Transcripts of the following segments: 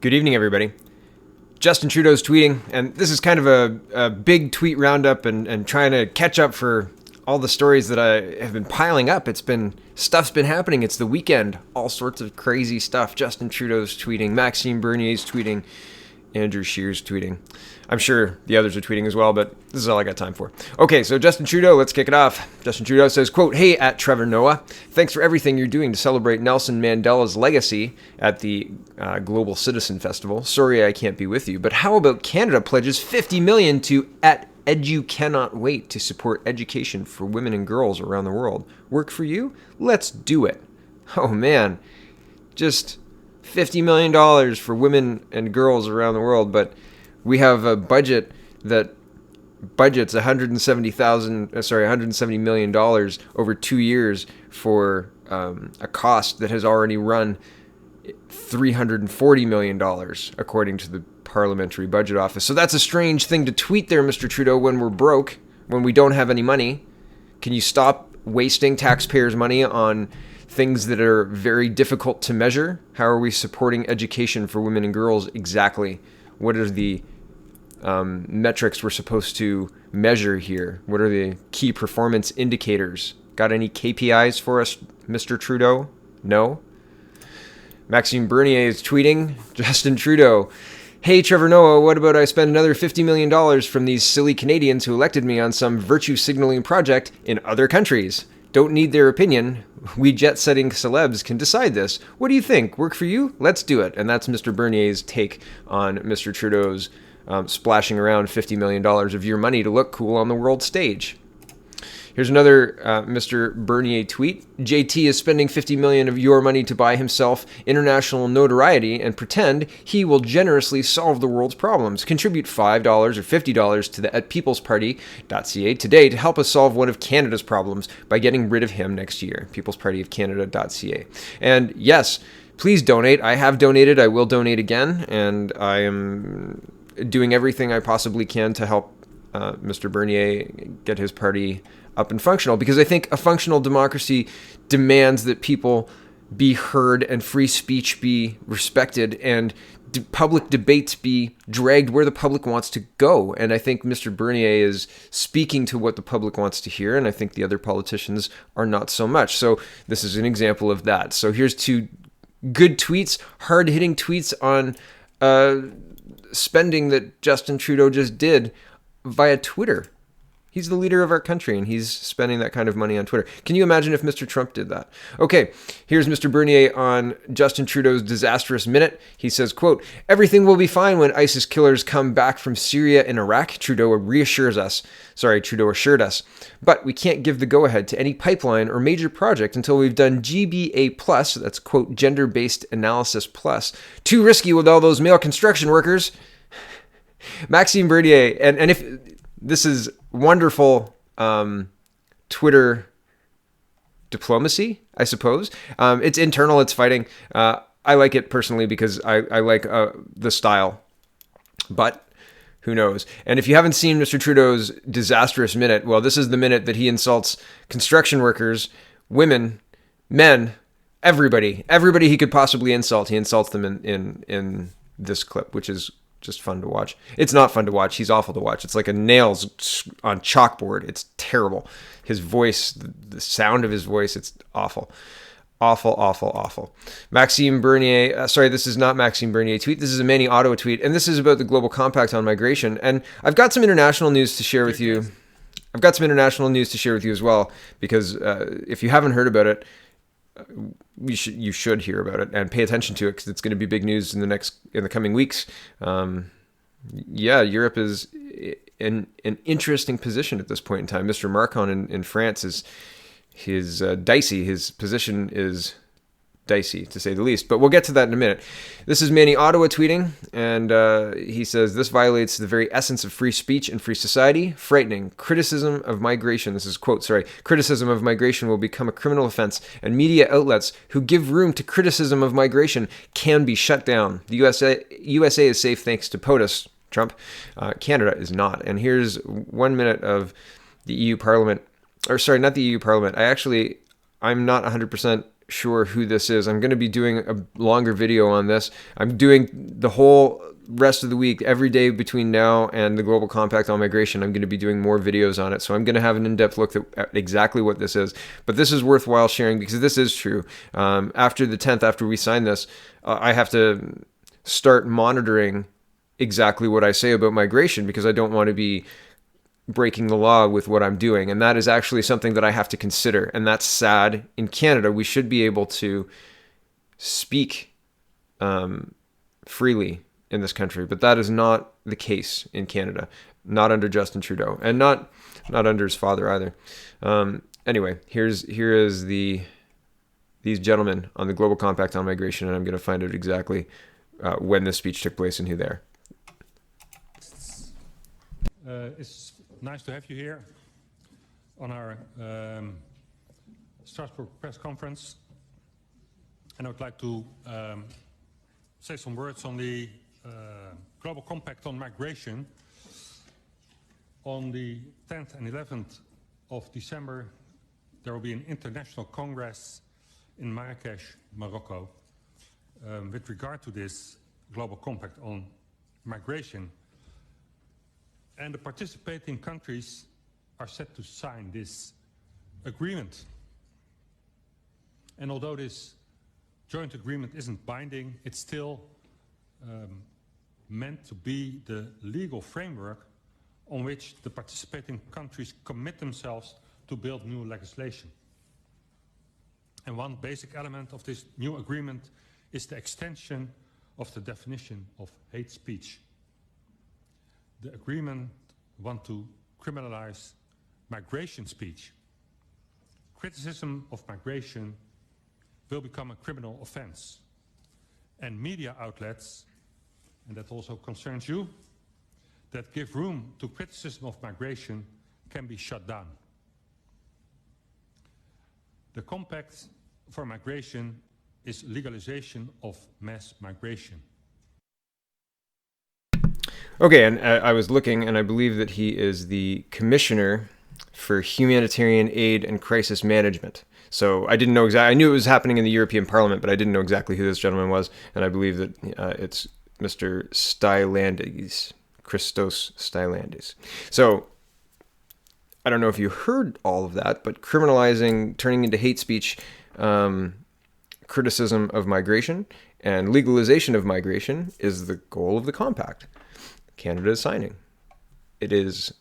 Good evening, everybody. Justin Trudeau's tweeting, and this is kind of a big tweet roundup and trying to catch up for all the stories that I have been piling up. Stuff's been happening. It's the weekend. All sorts of crazy stuff. Justin Trudeau's tweeting, Maxime Bernier's tweeting, Andrew Scheer's tweeting. I'm sure the others are tweeting as well, but this is all I got time for. Okay, so Justin Trudeau, let's kick it off. Justin Trudeau says, quote, "Hey, at Trevor Noah, thanks for everything you're doing to celebrate Nelson Mandela's legacy at the Global Citizen Festival. Sorry I can't be with you, but how about Canada pledges $50 million to at Edu Cannot Wait to support education for women and girls around the world. Work for you? Let's do it." Oh man, just $50 million for women and girls around the world, but we have a budget that budgets $170 million over 2 years for a cost that has already run $340 million, according to the Parliamentary Budget Office. So that's a strange thing to tweet there, Mr. Trudeau, when we're broke, when we don't have any money. Can you stop wasting taxpayers' money on things that are very difficult to measure? How are we supporting education for women and girls exactly? What are the metrics we're supposed to measure here? What are the key performance indicators? Got any KPIs for us, Mr. Trudeau? No? Maxime Bernier is tweeting, Justin Trudeau, "Hey, Trevor Noah, what about I spend another $50 million from these silly Canadians who elected me on some virtue signaling project in other countries? Don't need their opinion. We jet-setting celebs can decide this. What do you think? Work for you? Let's do it." And that's Mr. Bernier's take on Mr. Trudeau's splashing around $50 million of your money to look cool on the world stage. Here's another Mr. Bernier tweet. "JT is spending $50 million of your money to buy himself international notoriety and pretend he will generously solve the world's problems. Contribute $5 or $50 to the peoplesparty.ca today to help us solve one of Canada's problems by getting rid of him next year. peoplespartyofcanada.ca." And yes, please donate. I have donated. I will donate again. And I am doing everything I possibly can to help Mr. Bernier get his party up and functional, because I think a functional democracy demands that people be heard and free speech be respected and public debates be dragged where the public wants to go. And I think Mr. Bernier is speaking to what the public wants to hear, and I think the other politicians are not so much. So this is an example of that. So here's two good tweets, hard-hitting tweets on spending that Justin Trudeau just did via Twitter. He's the leader of our country, and he's spending that kind of money on Twitter. Can you imagine if Mr. Trump did that? Okay, here's Mr. Bernier on Justin Trudeau's disastrous minute. He says, quote, "Everything will be fine when ISIS killers come back from Syria and Iraq. Trudeau assured us. But we can't give the go-ahead to any pipeline or major project until we've done GBA+, that's, quote, gender-based analysis plus. Too risky with all those male construction workers." Maxime Bernier, and if this is wonderful Twitter diplomacy, I suppose. It's internal, it's fighting. I like it personally because I like the style, but who knows? And if you haven't seen Mr. Trudeau's disastrous minute, well, this is the minute that he insults construction workers, women, men, everybody he could possibly insult. He insults them in this clip, which is just fun to watch. It's not fun to watch. He's awful to watch. It's like a nails on chalkboard. It's terrible. His voice, the sound of his voice, it's awful. Awful, awful, awful. Maxime Bernier, this is not Maxime Bernier tweet. This is a Manny, Ottawa tweet, and this is about the Global Compact on migration. And I've got some international news to share with you. I've got some international news to share with you as well, because if you haven't heard about it, you should hear about it and pay attention to it, because it's going to be big news in the coming weeks. Europe is in an interesting position at this point in time. Mr. Malcom in France is dicey. His position is dicey, to say the least. But we'll get to that in a minute. This is Manny, Ottawa tweeting, and he says, "This violates the very essence of free speech and free society. Frightening. Criticism of migration," this is quote, "criticism of migration will become a criminal offense, and media outlets who give room to criticism of migration can be shut down. The USA is safe thanks to POTUS, Trump. Canada is not." And here's 1 minute of the EU Parliament, or sorry, not the EU Parliament. I'm not 100% sure who this is. I'm going to be doing a longer video on this. I'm doing the whole rest of the week, every day between now and the Global Compact on Migration. I'm going to be doing more videos on it. So I'm going to have an in-depth look at exactly what this is. But this is worthwhile sharing because this is true. After the 10th, after we sign this, I have to start monitoring exactly what I say about migration because I don't want to be breaking the law with what I'm doing. And that is actually something that I have to consider. And that's sad. In Canada, we should be able to speak freely in this country, but that is not the case in Canada, not under Justin Trudeau, and not under his father either. Anyway, here is these gentlemen on the Global Compact on Migration, and I'm going to find out exactly when this speech took place and who they are. It's nice to have you here on our Strasbourg press conference, and I would like to say some words on the Global Compact on Migration. On the 10th and 11th of December, there will be an international congress in Marrakesh, Morocco, with regard to this Global Compact on Migration. And the participating countries are set to sign this agreement. And although this joint agreement isn't binding, it's still meant to be the legal framework on which the participating countries commit themselves to build new legislation. And one basic element of this new agreement is the extension of the definition of hate speech. The agreement wants to criminalize migration speech. Criticism of migration will become a criminal offense. And media outlets, and that also concerns you, that give room to criticism of migration can be shut down. The Compact for Migration is legalization of mass migration. Okay, and I was looking, and I believe that he is the Commissioner for Humanitarian Aid and Crisis Management. So I didn't know exactly. I knew it was happening in the European Parliament, but I didn't know exactly who this gentleman was. And I believe that it's Mr. Stylianides, Christos Stylianides. So I don't know if you heard all of that, but criminalizing, turning into hate speech, criticism of migration, and legalization of migration is the goal of the compact. Canada is signing. It is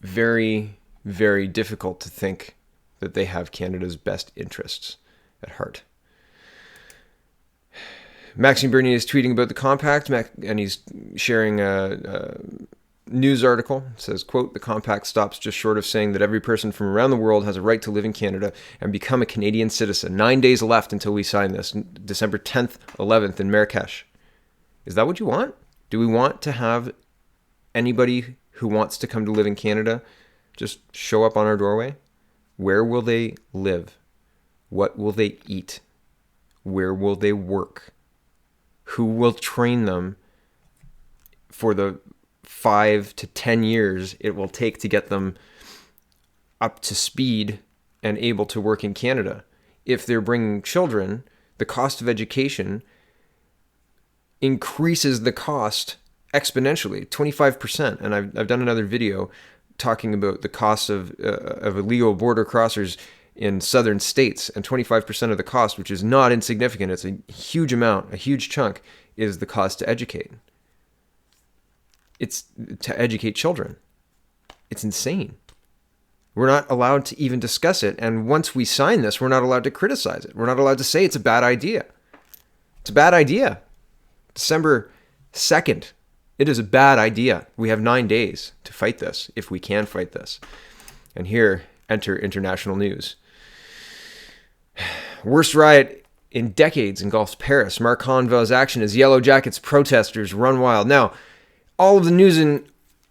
very, very difficult to think that they have Canada's best interests at heart. Maxime Bernier is tweeting about the compact, and he's sharing a news article. It says, quote, "The compact stops just short of saying that every person from around the world has a right to live in Canada and become a Canadian citizen. 9 days left until we sign this, December 10th, 11th in Marrakesh." Is that what you want? Do we want to have anybody who wants to come to live in Canada just show up on our doorway? Where will they live? What will they eat? Where will they work? Who will train them for the 5 to 10 years it will take to get them up to speed and able to work in Canada? If they're bringing children, the cost of education increases the cost exponentially, 25%. And I've done another video talking about the cost of illegal border crossers in southern states, and 25% of the cost, which is not insignificant, it's a huge amount, a huge chunk, is the cost to educate. It's to educate children. It's insane. We're not allowed to even discuss it, and once we sign this, we're not allowed to criticize it. We're not allowed to say it's a bad idea. It's a bad idea. December 2nd, it is a bad idea. We have 9 days to fight this, if we can fight this. And here, enter international news. Worst riot in decades engulfs Paris. Malcom vows action as Yellow Jackets protesters run wild. Now, all of the news in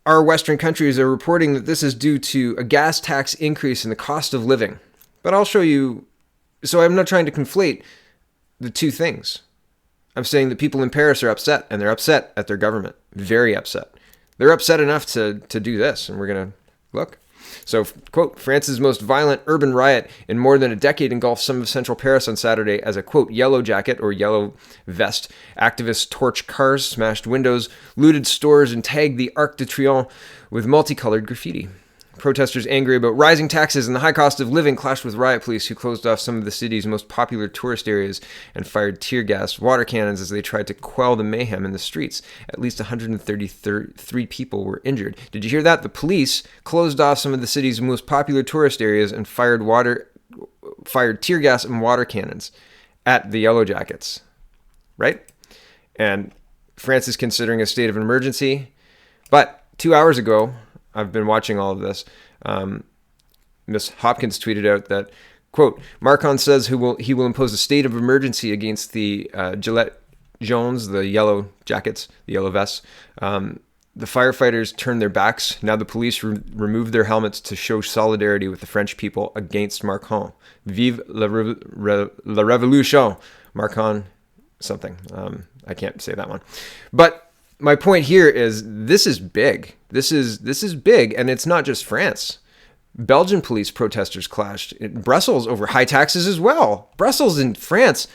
our Western countries are reporting that this is due to a gas tax increase in the cost of living. But I'll show you. So I'm not trying to conflate the two things. I'm saying that people in Paris are upset, and they're upset at their government. Very upset. They're upset enough to do this, and we're going to look. So, quote, France's most violent urban riot in more than a decade engulfed some of central Paris on Saturday as a, quote, yellow jacket or yellow vest. Activists torched cars, smashed windows, looted stores, and tagged the Arc de Triomphe with multicolored graffiti. Protesters angry about rising taxes and the high cost of living clashed with riot police who closed off some of the city's most popular tourist areas and fired tear gas, water cannons as they tried to quell the mayhem in the streets. At least 133 people were injured. Did you hear that? The police closed off some of the city's most popular tourist areas and fired tear gas and water cannons at the Yellow Jackets. Right? And France is considering a state of emergency. But 2 hours ago, I've been watching all of this. Ms. Hopkins tweeted out that, quote, Macron says he will impose a state of emergency against the Gilets jaunes, the yellow jackets, the yellow vests. The firefighters turned their backs. Now the police removed their helmets to show solidarity with the French people against Macron. Vive la révolution. Macron something. I can't say that one. But my point here is this is big. This is big, and it's not just France. Belgian police protesters clashed in Brussels over high taxes as well. Brussels and France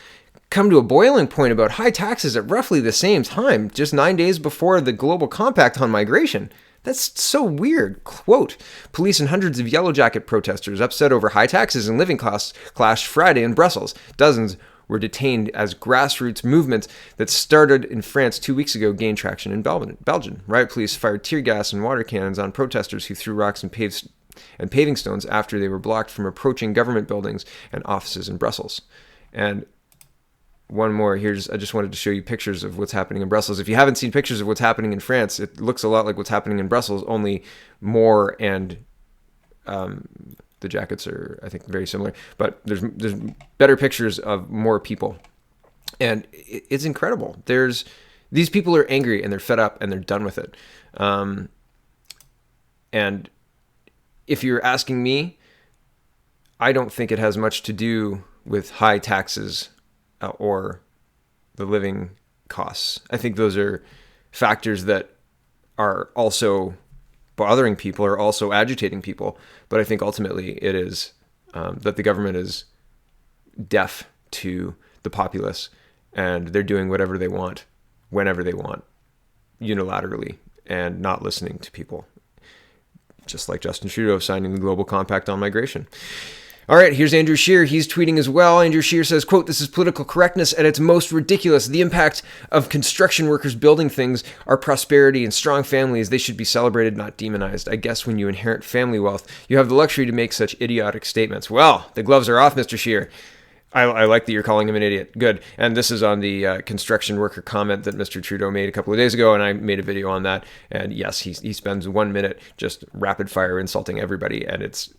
come to a boiling point about high taxes at roughly the same time, just 9 days before the global compact on migration. That's so weird. Quote, police and hundreds of Yellow Jacket protesters upset over high taxes and living costs clashed Friday in Brussels. Dozens were detained as grassroots movements that started in France 2 weeks ago gained traction in Belgium. Riot police fired tear gas and water cannons on protesters who threw rocks and paving stones after they were blocked from approaching government buildings and offices in Brussels. And one more, I just wanted to show you pictures of what's happening in Brussels. If you haven't seen pictures of what's happening in France, it looks a lot like what's happening in Brussels, only more, and the jackets are, I think, very similar. But there's better pictures of more people. And it's incredible. These people are angry and they're fed up and they're done with it. And if you're asking me, I don't think it has much to do with high taxes or the living costs. I think those are factors that are also bothering people, are also agitating people. But I think ultimately it is that the government is deaf to the populace and they're doing whatever they want, whenever they want, unilaterally, and not listening to people. Just like Justin Trudeau signing the Global Compact on migration. All right, here's Andrew Scheer. He's tweeting as well. Andrew Scheer says, quote, this is political correctness at its most ridiculous. The impact of construction workers building things are prosperity and strong families. They should be celebrated, not demonized. I guess when you inherit family wealth, you have the luxury to make such idiotic statements. Well, the gloves are off, Mr. Scheer. I like that you're calling him an idiot. Good. And this is on the construction worker comment that Mr. Trudeau made a couple of days ago, and I made a video on that. And yes, he spends 1 minute just rapid fire insulting everybody, and it's,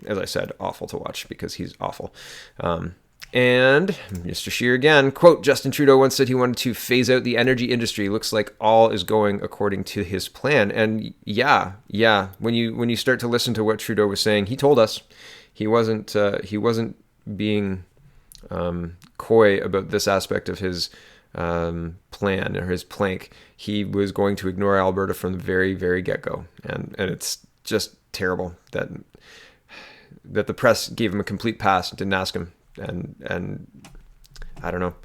as I said, awful to watch because he's awful. And Mr. Scheer again, quote, Justin Trudeau once said he wanted to phase out the energy industry. Looks like all is going according to his plan. And yeah. When you start to listen to what Trudeau was saying, he told us he wasn't being coy about this aspect of his plan or his plank. He was going to ignore Alberta from the very, very get-go. And it's just terrible that the press gave him a complete pass, didn't ask him, and I don't know.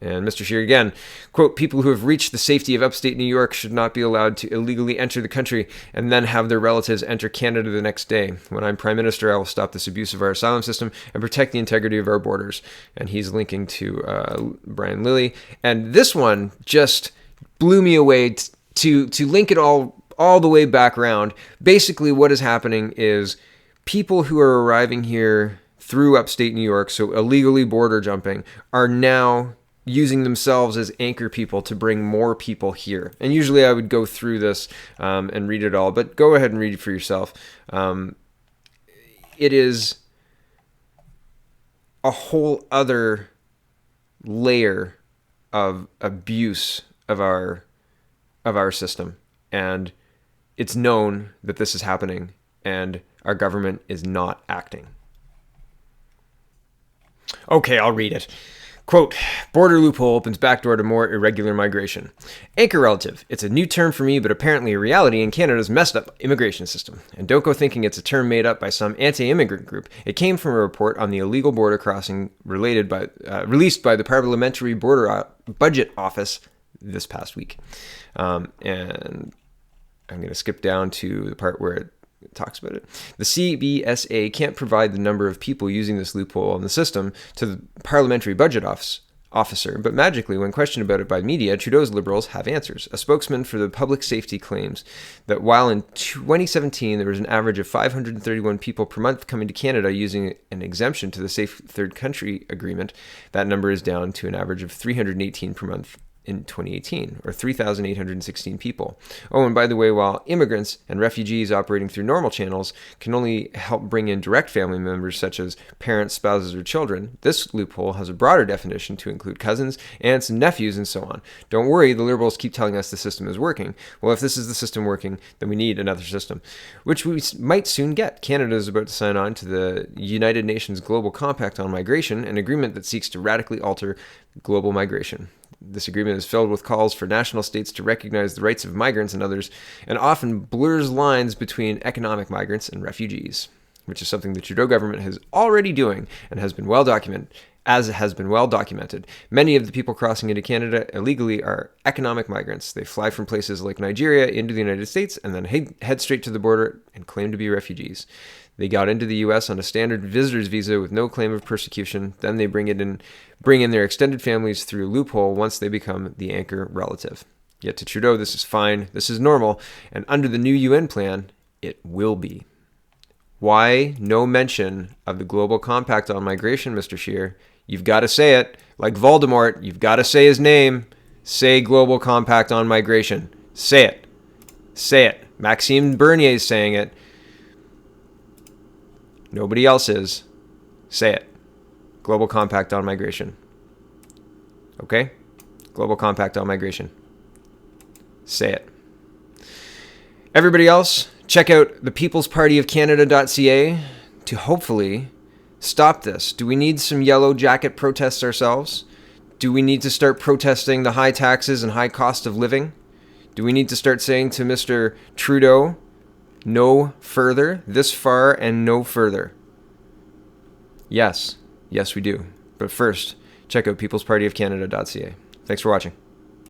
And Mr. Scheer again, quote, people who have reached the safety of upstate New York should not be allowed to illegally enter the country and then have their relatives enter Canada the next day. When I'm Prime Minister, I will stop this abuse of our asylum system and protect the integrity of our borders. And he's linking to Brian Lilly. And this one just blew me away to link it all the way back around. Basically, what is happening is people who are arriving here through upstate New York, so illegally border jumping, are now using themselves as anchor people to bring more people here. And usually I would go through this and read it all, but go ahead and read it for yourself. It is a whole other layer of abuse of our system. And it's known that this is happening, and our government is not acting. Okay, I'll read it. Quote, border loophole opens backdoor to more irregular migration. Anchor relative. It's a new term for me, but apparently a reality in Canada's messed up immigration system. And don't go thinking it's a term made up by some anti-immigrant group. It came from a report on the illegal border crossing released by the Parliamentary Budget Office this past week. And I'm going to skip down to the part where it talks about it. The CBSA can't provide the number of people using this loophole in the system to the Parliamentary Budget Officer, but magically, when questioned about it by media, Trudeau's Liberals have answers. A spokesman for the public safety claims that while in 2017 there was an average of 531 people per month coming to Canada using an exemption to the Safe Third Country Agreement, that number is down to an average of 318 per month in 2018, or 3,816 people. Oh, and by the way, while immigrants and refugees operating through normal channels can only help bring in direct family members such as parents, spouses, or children, this loophole has a broader definition to include cousins, aunts, and nephews, and so on. Don't worry, the Liberals keep telling us the system is working. Well, if this is the system working, then we need another system, which we might soon get. Canada is about to sign on to the United Nations Global Compact on Migration, an agreement that seeks to radically alter global migration. This agreement is filled with calls for national states to recognize the rights of migrants and others, and often blurs lines between economic migrants and refugees, which is something the Trudeau government is already doing and has been well documented. Many of the people crossing into Canada illegally are economic migrants. They fly from places like Nigeria into the United States and then head straight to the border and claim to be refugees. They got into the U.S. on a standard visitor's visa with no claim of persecution. Then they bring in their extended families through a loophole once they become the anchor relative. Yet to Trudeau, this is fine, this is normal, and under the new UN plan, it will be. Why no mention of the Global Compact on Migration, Mr. Scheer? You've got to say it. Like Voldemort, you've got to say his name. Say Global Compact on Migration. Say it. Say it. Maxime Bernier's saying it. Nobody else is. Say it. Global Compact on Migration. Okay? Global Compact on Migration. Say it. Everybody else, check out thepeoplespartyofcanada.ca to hopefully stop this. Do we need some yellow jacket protests ourselves? Do we need to start protesting the high taxes and high cost of living? Do we need to start saying to Mr. Trudeau, no further, this far and no further? Yes. Yes, we do. But first, check out peoplespartyofcanada.ca. Thanks for watching.